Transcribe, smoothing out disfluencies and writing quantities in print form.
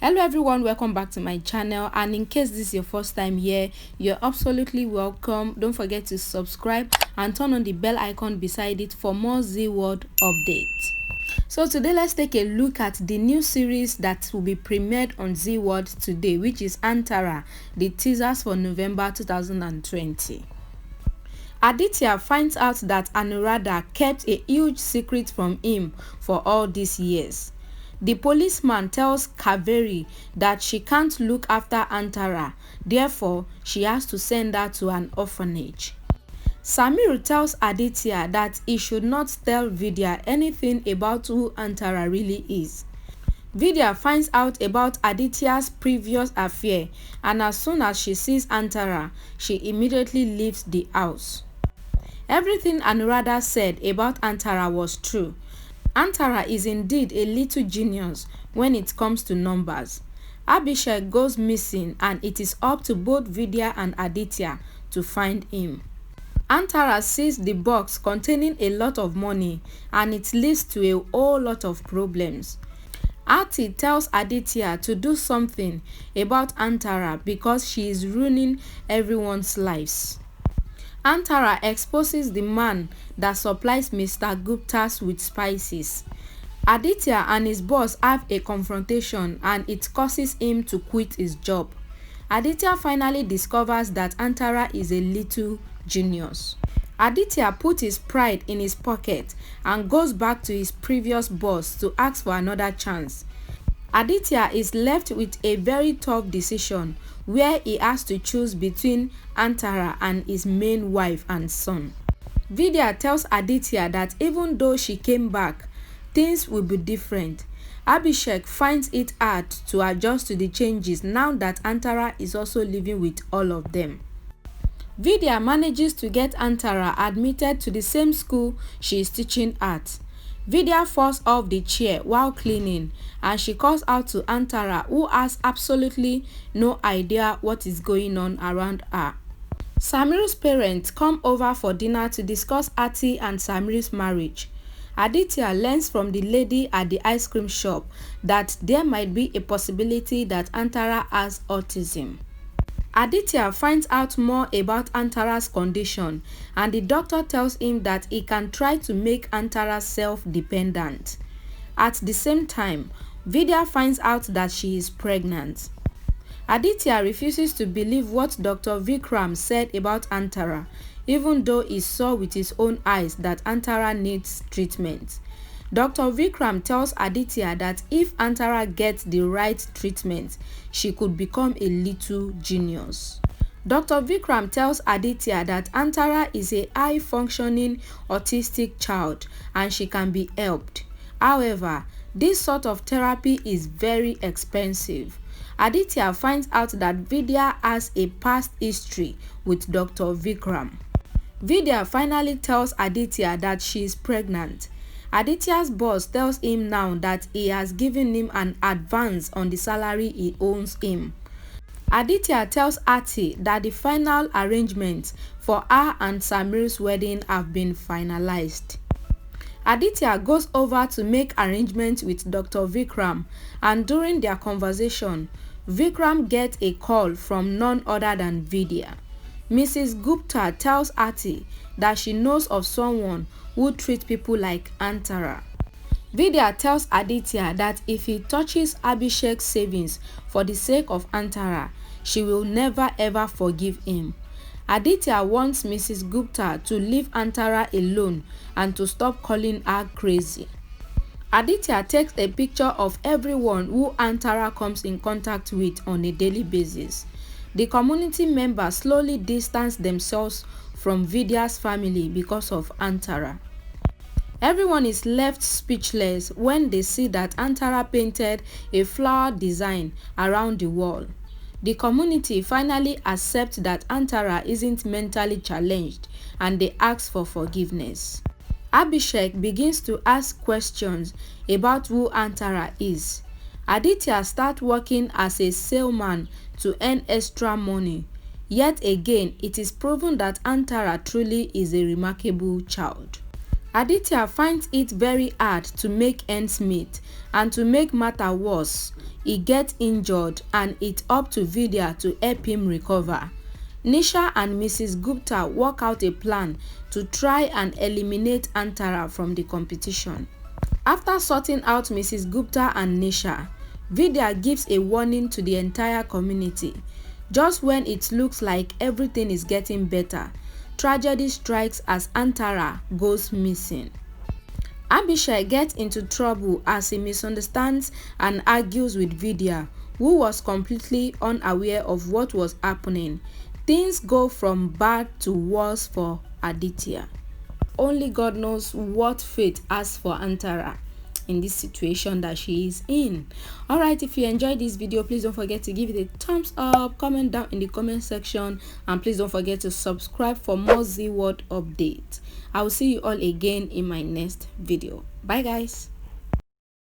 Hello everyone, welcome back to my channel, and in case this is your first time here, you're absolutely welcome. Don't forget to subscribe and turn on the bell icon beside it for more Zeeworld updates. So today let's take a look at the new series that will be premiered on Zeeworld today, which is Antara, the teasers for November 2020. Aditya finds out that Anuradha kept a huge secret from him for all these years. The policeman tells Kaveri that she can't look after Antara, therefore she has to send her to an orphanage. Samir tells Aditya that he should not tell Vidya anything about who Antara really is. Vidya finds out about Aditya's previous affair, and as soon as she sees Antara, she immediately leaves the house. Everything Anuradha said about Antara was true. Antara is indeed a little genius when it comes to numbers. Abhishek goes missing, and it is up to both Vidya and Aditya to find him. Antara sees the box containing a lot of money, and it leads to a whole lot of problems. Aarti tells Aditya to do something about Antara because she is ruining everyone's lives. Antara exposes the man that supplies Mr. Gupta's with spices. Aditya and his boss have a confrontation, and it causes him to quit his job. Aditya finally discovers that Antara is a little genius. Aditya puts his pride in his pocket and goes back to his previous boss to ask for another chance. Aditya is left with a very tough decision where he has to choose between Antara and his main wife and son. Vidya tells Aditya that even though she came back, things will be different. Abhishek finds it hard to adjust to the changes now that Antara is also living with all of them. Vidya manages to get Antara admitted to the same school she is teaching at. Vidya falls off the chair while cleaning, and she calls out to Antara, who has absolutely no idea what is going on around her. Samir's parents come over for dinner to discuss Aarti and Samir's marriage. Aditya learns from the lady at the ice cream shop that there might be a possibility that Antara has autism. Aditya finds out more about Antara's condition, and the doctor tells him that he can try to make Antara self-dependent. At the same time, Vidya finds out that she is pregnant. Aditya refuses to believe what Dr. Vikram said about Antara, even though he saw with his own eyes that Antara needs treatment. Dr. Vikram tells Aditya that if Antara gets the right treatment, she could become a little genius. Dr. Vikram tells Aditya that Antara is a high-functioning autistic child and she can be helped. However, this sort of therapy is very expensive. Aditya finds out that Vidya has a past history with Dr. Vikram. Vidya finally tells Aditya that she is pregnant. Aditya's boss tells him now that he has given him an advance on the salary he owes him. Aditya tells Aarti that the final arrangements for her and Samir's wedding have been finalized. Aditya goes over to make arrangements with Dr. Vikram, and during their conversation, Vikram gets a call from none other than Vidya. Mrs. Gupta tells Aarti that she knows of someone who treats people like Antara. Vidya tells Aditya that if he touches Abhishek's savings for the sake of Antara, she will never ever forgive him. Aditya wants Mrs. Gupta to leave Antara alone and to stop calling her crazy. Aditya takes a picture of everyone who Antara comes in contact with on a daily basis. The community members slowly distance themselves from Vidya's family because of Antara. Everyone is left speechless when they see that Antara painted a flower design around the wall. The community finally accepts that Antara isn't mentally challenged, and they ask for forgiveness. Abhishek begins to ask questions about who Antara is. Aditya starts working as a salesman to earn extra money. Yet again, it is proven that Antara truly is a remarkable child. Aditya finds it very hard to make ends meet, and to make matter worse, he gets injured and it's up to Vidya to help him recover. Nisha and Mrs. Gupta work out a plan to try and eliminate Antara from the competition. After sorting out Mrs. Gupta and Nisha, Vidya gives a warning to the entire community. Just when it looks like everything is getting better, tragedy strikes as Antara goes missing. Abhishek gets into trouble as he misunderstands and argues with Vidya, who was completely unaware of what was happening. Things go from bad to worse for Aditya. Only God knows what fate has for Antara in this situation that she is in. Alright, if you enjoyed this video, please don't forget to give it a thumbs up, comment down in the comment section, and please don't forget to subscribe for more Zee World updates. I will see you all again in my next video. Bye guys.